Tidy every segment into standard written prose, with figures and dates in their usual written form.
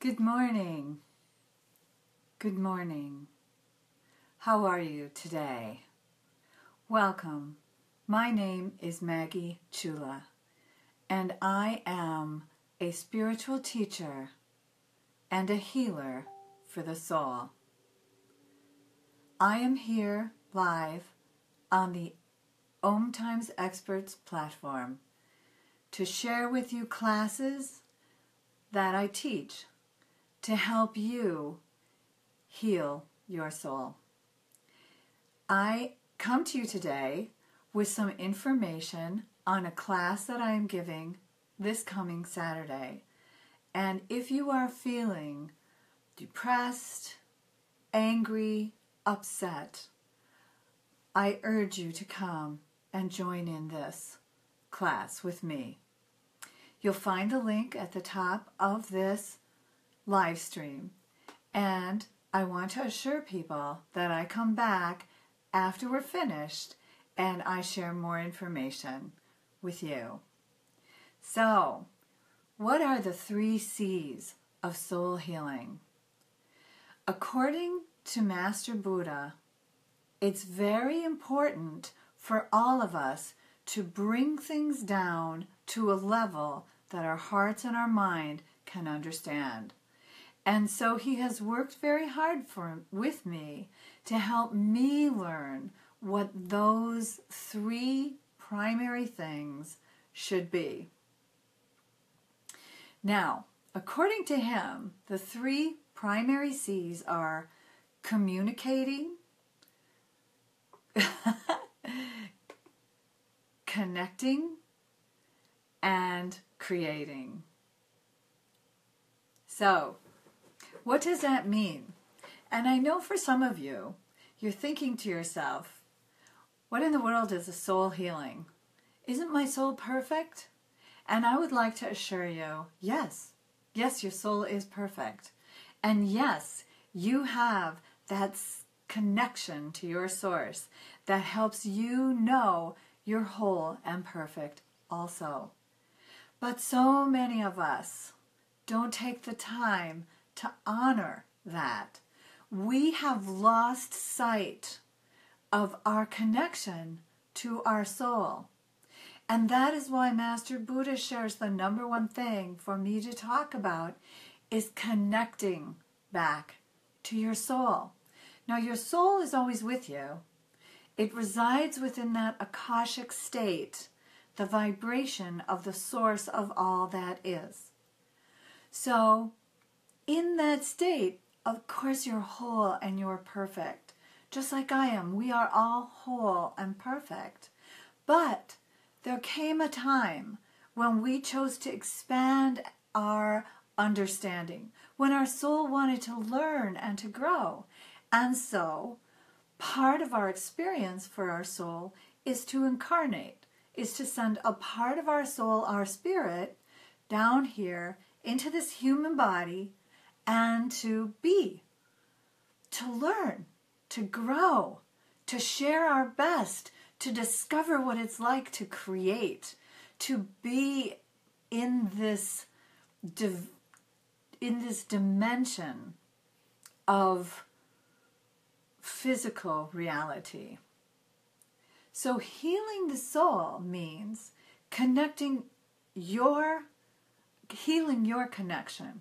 Good morning. Good morning. How are you today? Welcome. My name is Maggie Chula, and I am a spiritual teacher and a healer for the soul. I am here live on the Om Times Experts platform to share with you classes that I teach to help you heal your soul. I come to you today with some information on a class that I am giving this coming Saturday. And if you are feeling depressed, angry, upset, I urge you to come and join in this class with me. You'll find the link at the top of this live stream, and I want to assure people that I come back after we're finished and I share more information with you. So, what are the 3 C's of soul healing? According to Master Buddha, it's very important for all of us to bring things down to a level that our hearts and our mind can understand. And so he has worked very hard with me to help me learn what those 3 primary things should be. Now, according to him, the 3 primary C's are communicating, connecting, and creating. So, what does that mean? And I know for some of you, you're thinking to yourself, what in the world is a soul healing? Isn't my soul perfect? And I would like to assure you, yes, your soul is perfect. And yes, you have that connection to your source that helps you know you're whole and perfect also. But so many of us don't take the time to honor that. We have lost sight of our connection to our soul. And that is why Master Buddha shares the number 1 thing for me to talk about is connecting back to your soul. Now, your soul is always with you. It resides within that Akashic state, the vibration of the source of all that is. So, in that state, of course you're whole and you're perfect. Just like I am, we are all whole and perfect. But there came a time when we chose to expand our understanding, when our soul wanted to learn and to grow. And so, part of our experience for our soul is to incarnate, is to send a part of our soul, our spirit, down here into this human body and to be, to learn, to grow, to share our best, to discover what it's like to create, to be in this dimension of physical reality. So healing the soul means healing your connection,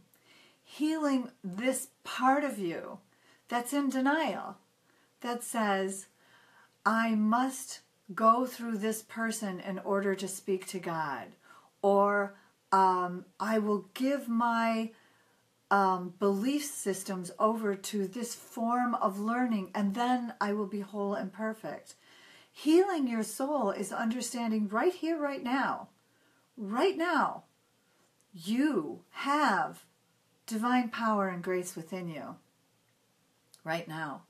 healing this part of you that's in denial, that says, I must go through this person in order to speak to God, or I will give my belief systems over to this form of learning and then I will be whole and perfect. Healing your soul is understanding right here, right now, you have divine power and grace within you. Right now.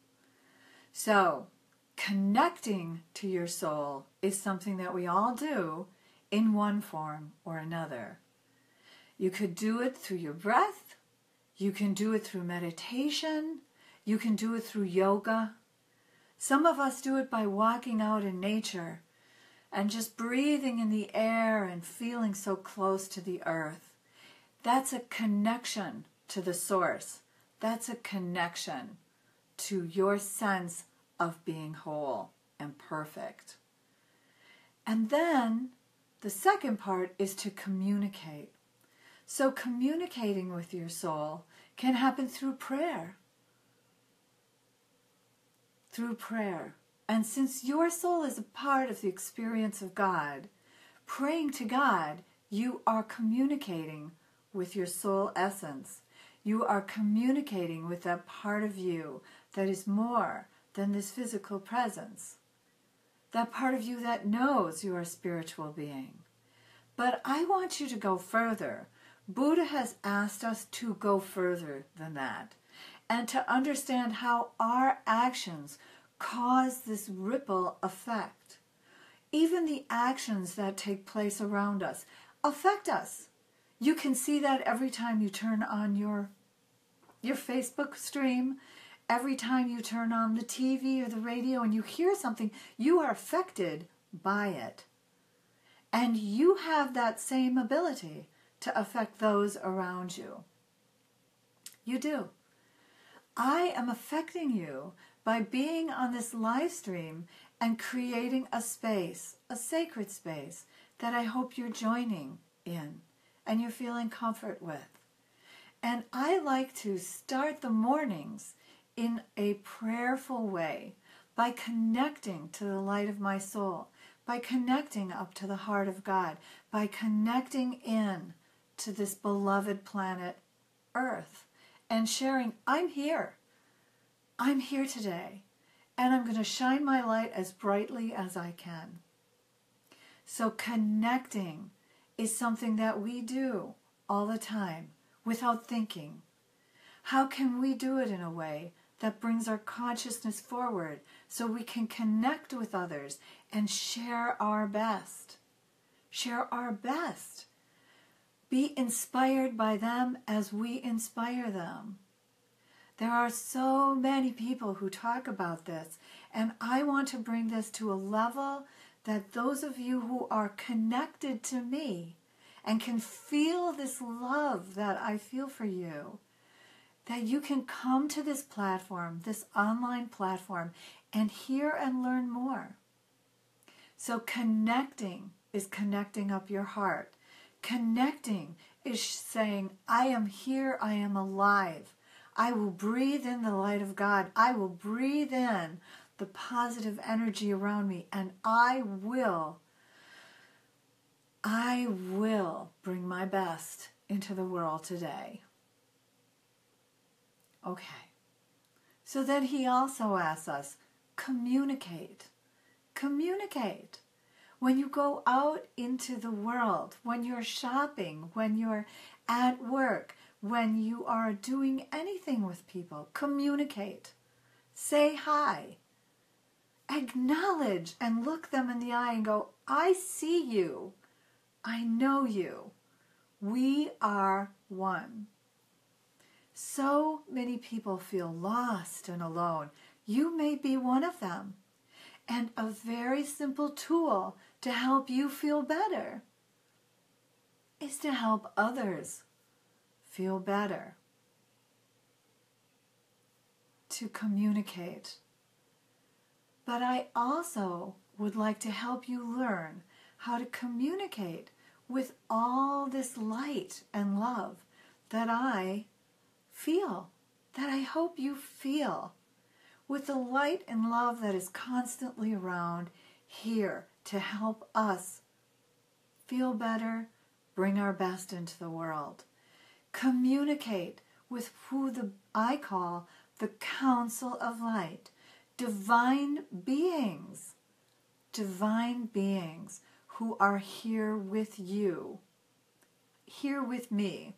So, connecting to your soul is something that we all do in one form or another. You could do it through your breath. You can do it through meditation. You can do it through yoga. Some of us do it by walking out in nature and just breathing in the air and feeling so close to the earth. That's a connection to the source. That's a connection to your sense of being whole and perfect. And then the second part is to communicate. So communicating with your soul can happen through prayer. Through prayer. And since your soul is a part of the experience of God, praying to God, you are communicating with your soul essence. You are communicating with that part of you that is more than this physical presence. That part of you that knows you are a spiritual being. But I want you to go further. Buddha has asked us to go further than that, and to understand how our actions cause this ripple effect. Even the actions that take place around us affect us. You can see that every time you turn on your Facebook stream, every time you turn on the TV or the radio and you hear something, you are affected by it. And you have that same ability to affect those around you. You do. I am affecting you by being on this live stream and creating a space, a sacred space, that I hope you're joining in and you're feeling comfort with. And I like to start the mornings in a prayerful way by connecting to the light of my soul, by connecting up to the heart of God, by connecting in to this beloved planet Earth and sharing, I'm here today, and I'm going to shine my light as brightly as I can. So connecting is something that we do all the time without thinking. How can we do it in a way that brings our consciousness forward so we can connect with others and share our best? Share our best. Be inspired by them as we inspire them. There are so many people who talk about this, and I want to bring this to a level that those of you who are connected to me and can feel this love that I feel for you, that you can come to this platform, this online platform, and hear and learn more. So connecting is connecting up your heart. Connecting is saying, I am here, I am alive. I will breathe in the light of God. I will breathe in the positive energy around me, and I will bring my best into the world today. Okay. So then he also asks us, communicate. Communicate. When you go out into the world, when you're shopping, when you're at work, when you are doing anything with people, communicate. Say hi. Acknowledge and look them in the eye and go, I see you. I know you. We are one. So many people feel lost and alone. You may be one of them. And a very simple tool to help you feel better is to help others feel better. To communicate. But I also would like to help you learn how to communicate with all this light and love that I feel, that I hope you feel, with the light and love that is constantly around here to help us feel better, bring our best into the world. Communicate with who I call the Council of Light, divine beings who are here with you, here with me.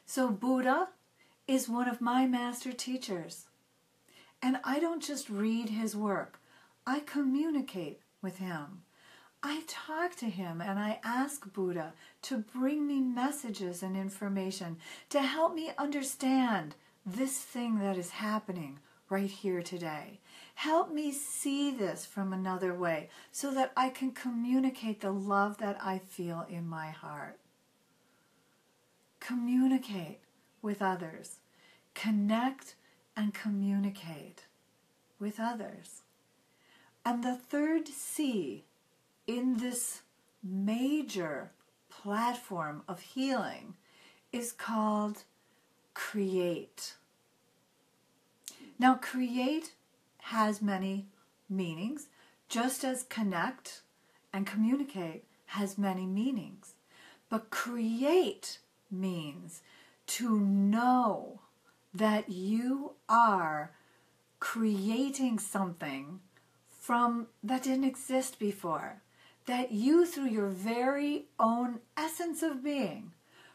So Buddha is one of my master teachers. And I don't just read his work. I communicate with him. I talk to him and I ask Buddha to bring me messages and information to help me understand this thing that is happening right here today. Help me see this from another way so that I can communicate the love that I feel in my heart. Communicate with others. Connect and communicate with others. And the third C in this major platform of healing is called create. Now, create has many meanings, just as connect and communicate has many meanings. But create means to know that you are creating something from that didn't exist before, that you, through your very own essence of being,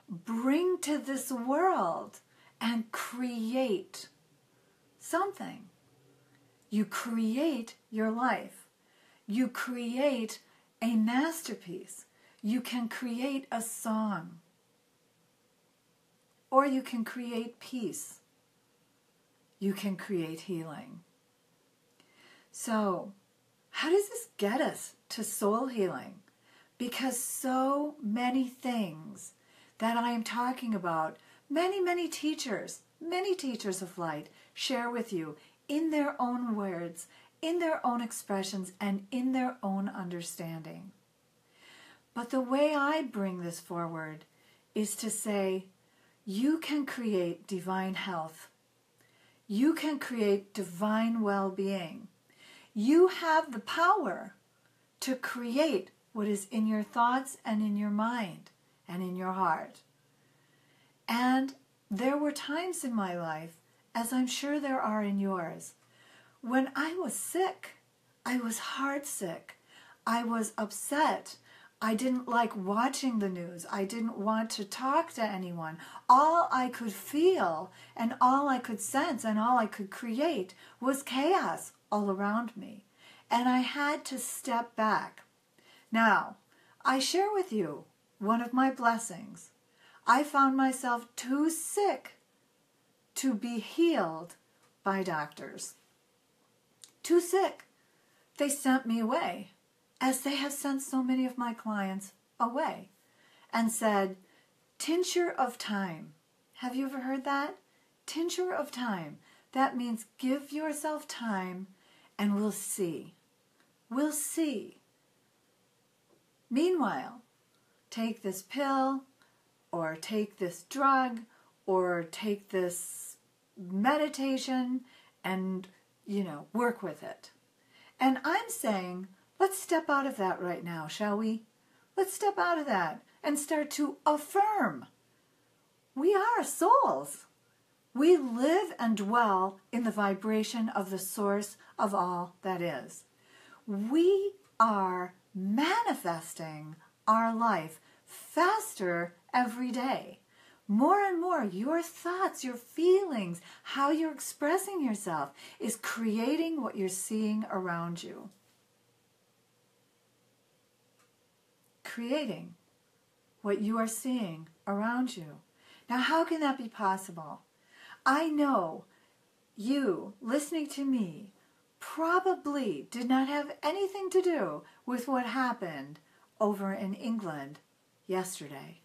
bring to this world and create something. You create your life. You create a masterpiece. You can create a song. Or you can create peace. You can create healing. So, how does this get us to soul healing? Because so many things that I am talking about, many teachers of light share with you in their own words, in their own expressions, and in their own understanding. But the way I bring this forward is to say, you can create divine health. You can create divine well-being. You have the power to create what is in your thoughts and in your mind and in your heart. And there were times in my life, as I'm sure there are in yours, when I was sick. I was heartsick. I was upset. I didn't like watching the news. I didn't want to talk to anyone. All I could feel and all I could sense and all I could create was chaos all around me. And I had to step back. Now, I share with you one of my blessings. I found myself too sick to be healed by doctors. Too sick. They sent me away, as they have sent so many of my clients away, and said, tincture of time. Have you ever heard that? Tincture of time. That means give yourself time and we'll see. We'll see. Meanwhile, take this pill or take this drug or take this meditation and, work with it. And I'm saying, let's step out of that right now, shall we? Let's step out of that and start to affirm. We are souls. We live and dwell in the vibration of the source of all that is. We are manifesting our life faster every day. More and more, your thoughts, your feelings, how you're expressing yourself is creating what you're seeing around you. Creating what you are seeing around you. Now, how can that be possible? I know you, listening to me, probably did not have anything to do with what happened over in England yesterday.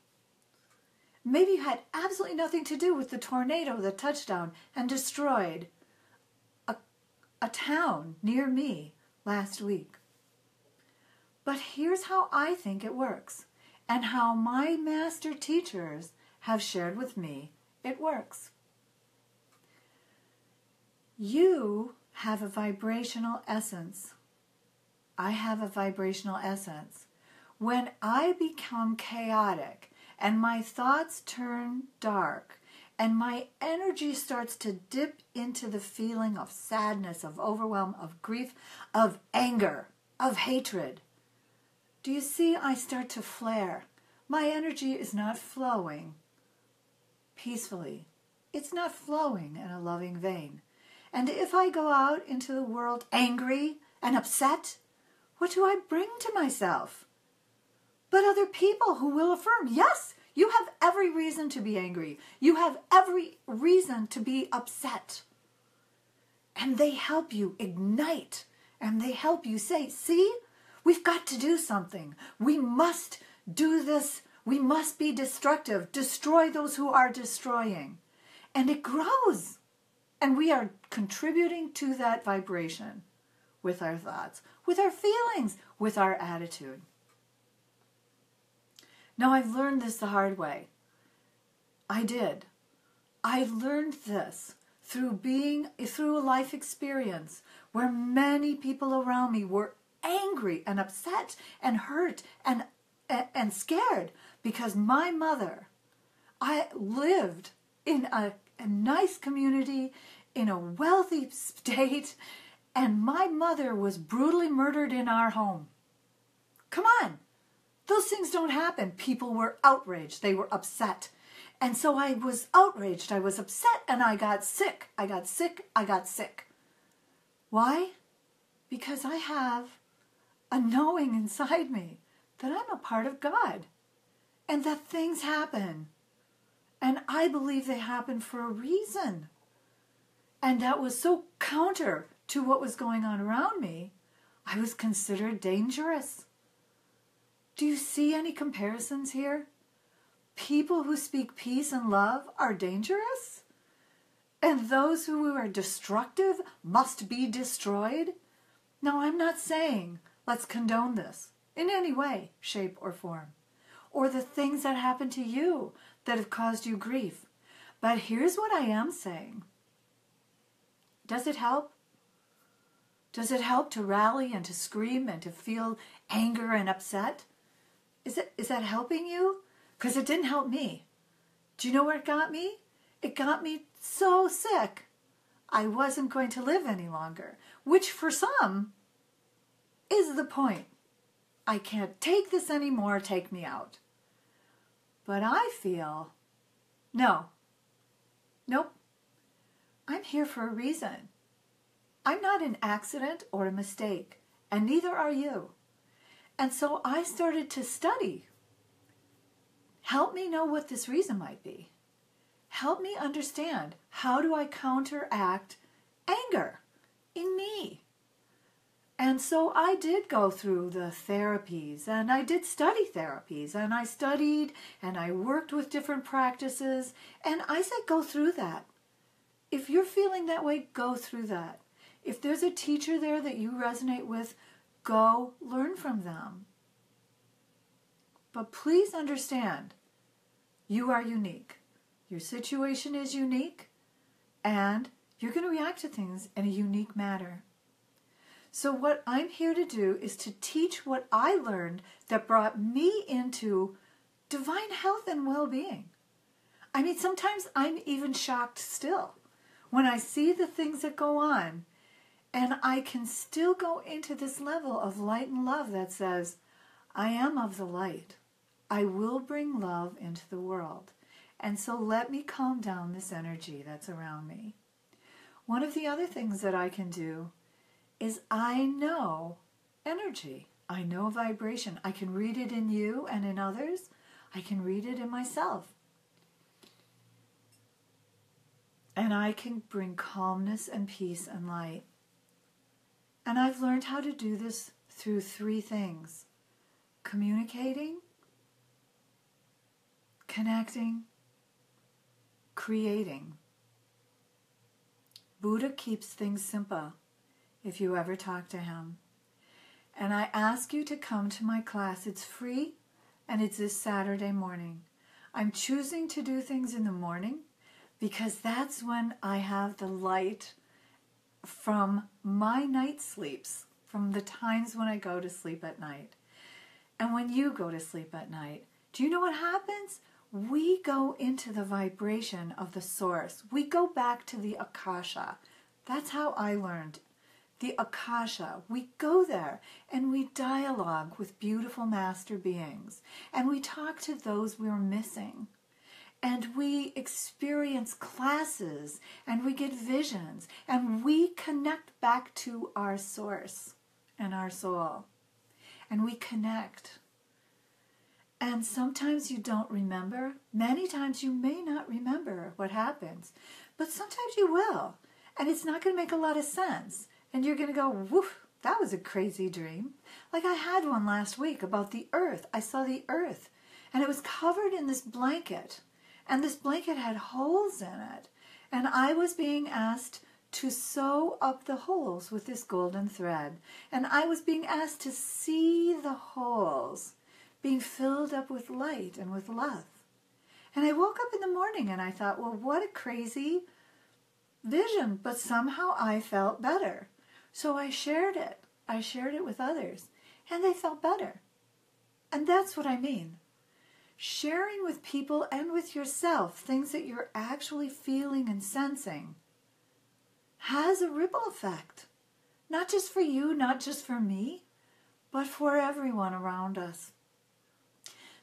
Maybe you had absolutely nothing to do with the tornado that touched down and destroyed a town near me last week. But here's how I think it works, and how my master teachers have shared with me it works. You have a vibrational essence. I have a vibrational essence. When I become chaotic and my thoughts turn dark and my energy starts to dip into the feeling of sadness, of overwhelm, of grief, of anger, of hatred, do you see I start to flare? My energy is not flowing peacefully. It's not flowing in a loving vein. And if I go out into the world angry and upset, what do I bring to myself? But other people who will affirm, yes, you have every reason to be angry. You have every reason to be upset. And they help you ignite. And they help you say, see, we've got to do something. We must do this. We must be destructive. Destroy those who are destroying. And it grows. And we are contributing to that vibration with our thoughts, with our feelings, with our attitude. Now, I've learned this the hard way. I did. I learned this through a life experience where many people around me were angry and upset and hurt and scared because my mother, I lived in a nice community, in a wealthy state, and my mother was brutally murdered in our home. Come on. Those things don't happen. People were outraged. They were upset. And so I was outraged. I was upset, and I got sick. I got sick. Why? Because I have a knowing inside me that I'm a part of God and that things happen. And I believe they happen for a reason. And that was so counter to what was going on around me. I was considered dangerous. Do you see any comparisons here? People who speak peace and love are dangerous? And those who are destructive must be destroyed? Now, I'm not saying let's condone this in any way, shape, or form, or the things that happen to you that have caused you grief. But here's what I am saying. Does it help? Does it help to rally and to scream and to feel anger and upset? Is that helping you? Because it didn't help me. Do you know where it got me? It got me so sick, I wasn't going to live any longer, which for some is the point. I can't take this anymore, take me out. But I feel, nope, I'm here for a reason. I'm not an accident or a mistake, and neither are you. And so I started to study. Help me know what this reason might be. Help me understand, how do I counteract anger in me? And so I did go through the therapies, and I did study therapies, and I studied, and I worked with different practices, and I said go through that. If you're feeling that way, go through that. If there's a teacher there that you resonate with, go learn from them. But please understand, you are unique. Your situation is unique, and you're going to react to things in a unique manner. So what I'm here to do is to teach what I learned that brought me into divine health and well-being. I mean, sometimes I'm even shocked still when I see the things that go on, and I can still go into this level of light and love that says, I am of the light. I will bring love into the world. And so let me calm down this energy that's around me. One of the other things that I can do is I know energy. I know vibration. I can read it in you and in others. I can read it in myself. And I can bring calmness and peace and light. And I've learned how to do this through 3 things: communicating, connecting, creating. Buddha keeps things simple if you ever talk to him. And I ask you to come to my class. It's free, and it's this Saturday morning. I'm choosing to do things in the morning because that's when I have the light from my night sleeps, from the times when I go to sleep at night. And when you go to sleep at night, do you know what happens? We go into the vibration of the source. We go back to the Akasha. That's how I learned. The Akasha. We go there and we dialogue with beautiful master beings. And we talk to those we're missing. And we experience classes, and we get visions, and we connect back to our source and our soul. And we connect. And sometimes you don't remember. Many times you may not remember what happens. But sometimes you will. And it's not going to make a lot of sense. And you're going to go, woof, that was a crazy dream. Like I had one last week about the earth. I saw the earth. And it was covered in this blanket. And this blanket had holes in it. And I was being asked to sew up the holes with this golden thread. And I was being asked to see the holes being filled up with light and with love. And I woke up in the morning and I thought, well, what a crazy vision. But somehow I felt better. So I shared it. I shared it with others. And they felt better. And that's what I mean. Sharing with people and with yourself things that you're actually feeling and sensing has a ripple effect. Not just for you, not just for me, but for everyone around us.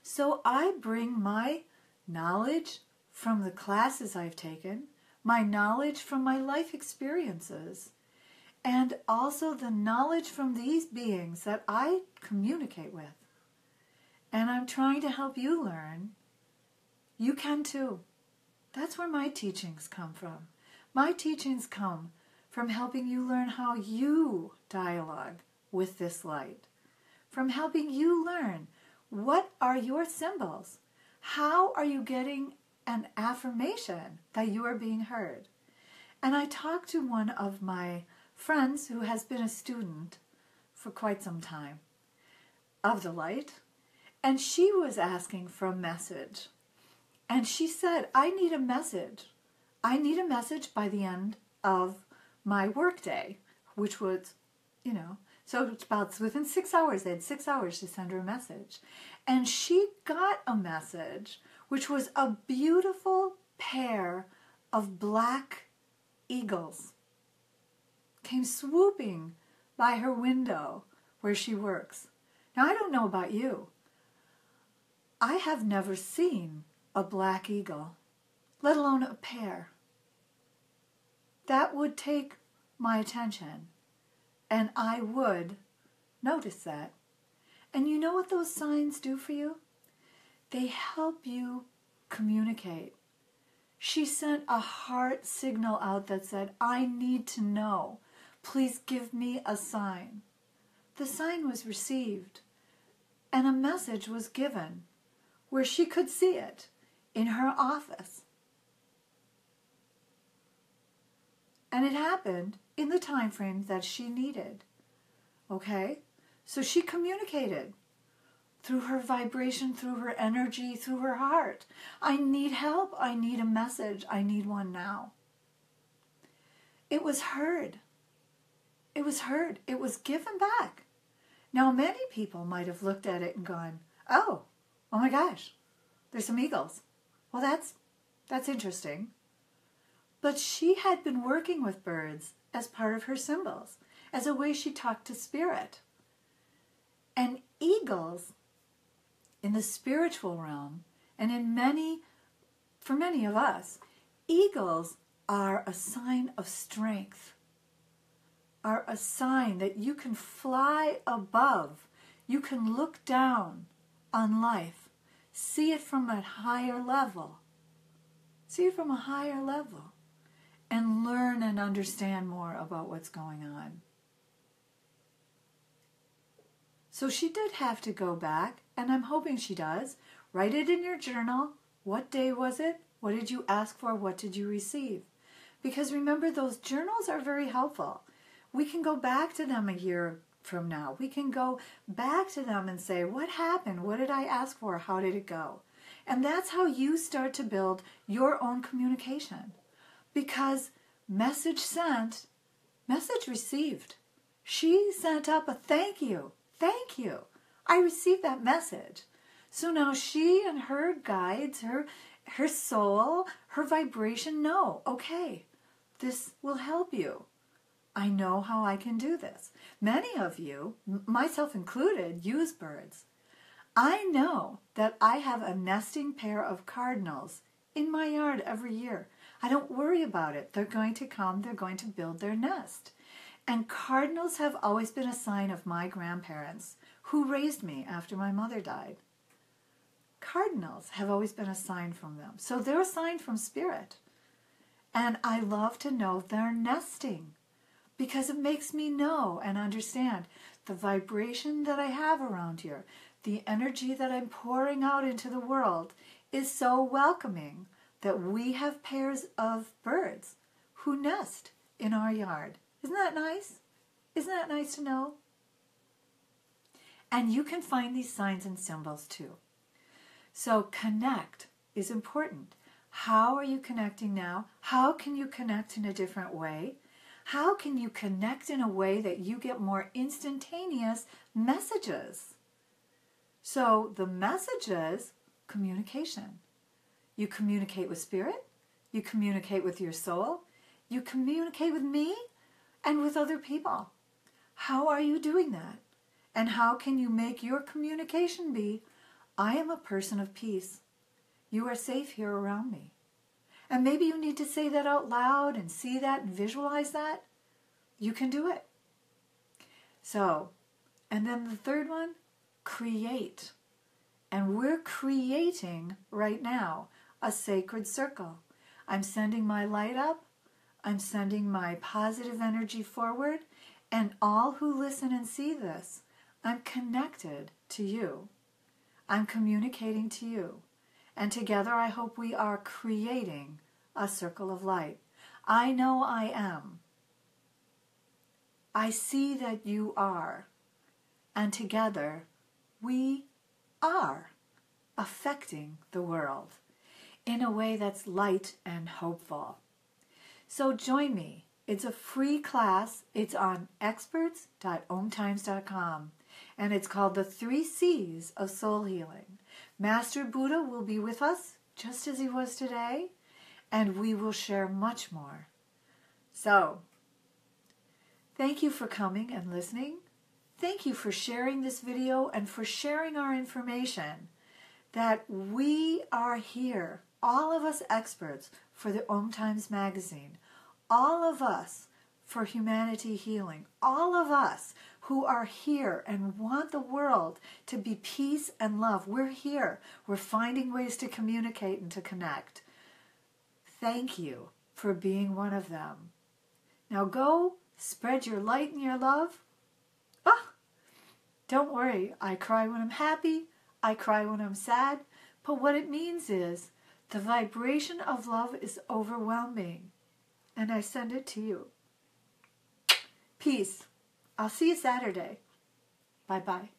So I bring my knowledge from the classes I've taken, my knowledge from my life experiences, and also the knowledge from these beings that I communicate with. And I'm trying to help you learn. You can too. That's where my teachings come from. My teachings come from helping you learn how you dialogue with this light. From helping you learn what are your symbols. How are you getting an affirmation that you are being heard? And I talked to one of my friends who has been a student for quite some time of the light. And she was asking for a message. And she said, I need a message. I need a message by the end of my workday, which was, so it's about within 6 hours. They had 6 hours to send her a message. And she got a message, which was a beautiful pair of black eagles. Came swooping by her window where she works. Now, I don't know about you. I have never seen a black eagle, let alone a pair. That would take my attention, and I would notice that. And you know what those signs do for you? They help you communicate. She sent a heart signal out that said, I need to know. Please give me a sign. The sign was received, and a message was given where she could see it in her office. And it happened in the time frame that she needed. Okay? So she communicated through her vibration, through her energy, through her heart. I need help. I need a message. I need one now. It was heard. It was heard. It was given back. Now, many people might have looked at it and gone, oh my gosh, there's some eagles. Well, that's interesting. But she had been working with birds as part of her symbols, as a way she talked to spirit. And eagles, in the spiritual realm, and for many of us, eagles are a sign of strength, are a sign that you can fly above, you can look down on life, see it from a higher level, and learn and understand more about what's going on. So she did have to go back, and I'm hoping she does. Write it in your journal. What day was it? What did you ask for? What did you receive? Because remember, those journals are very helpful. We can go back to them a year from now. We can go back to them and say, what happened? What did I ask for? How did it go? And that's how you start to build your own communication. Because message sent, message received. She sent up a thank you. Thank you. I received that message. So now she and her guides, her soul, her vibration know, okay, this will help you. I know how I can do this. Many of you, myself included, use birds. I know that I have a nesting pair of cardinals in my yard every year. I don't worry about it. They're going to come. They're going to build their nest. And cardinals have always been a sign of my grandparents who raised me after my mother died. Cardinals have always been a sign from them. So they're a sign from spirit. And I love to know they're nesting because it makes me know and understand the vibration that I have around here, the energy that I'm pouring out into the world is so welcoming. that we have pairs of birds who nest in our yard. Isn't that nice? Isn't that nice to know? And you can find these signs and symbols too. So connect is important. How are you connecting now? How can you connect in a different way? How can you connect in a way that you get more instantaneous messages? So the messages, communication. You communicate with spirit, you communicate with your soul, you communicate with me and with other people. How are you doing that? And how can you make your communication be, I am a person of peace. You are safe here around me. And maybe you need to say that out loud and see that and visualize that. You can do it. So, and then the third one, create. And we're creating right now a sacred circle. I'm sending my light up. I'm sending my positive energy forward. And all who listen and see this, I'm connected to you. I'm communicating to you. And together I hope we are creating a circle of light. I know I am. I see that you are. And together we are affecting the world in a way that's light and hopeful. So join me. It's a free class. It's on experts.omtimes.com. And it's called the 3 C's of Soul Healing. Master Buddha will be with us just as he was today, and we will share much more. So, thank you for coming and listening. Thank you for sharing this video and for sharing our information that we are here, all of us experts for the Om Times magazine, all of us for humanity healing, all of us who are here and want the world to be peace and love. We're here. We're finding ways to communicate and to connect. Thank you for being one of them. Now go spread your light and your love. Don't worry. I cry when I'm happy. I cry when I'm sad. But what it means is the vibration of love is overwhelming. And I send it to you. Peace. I'll see you Saturday. Bye-bye.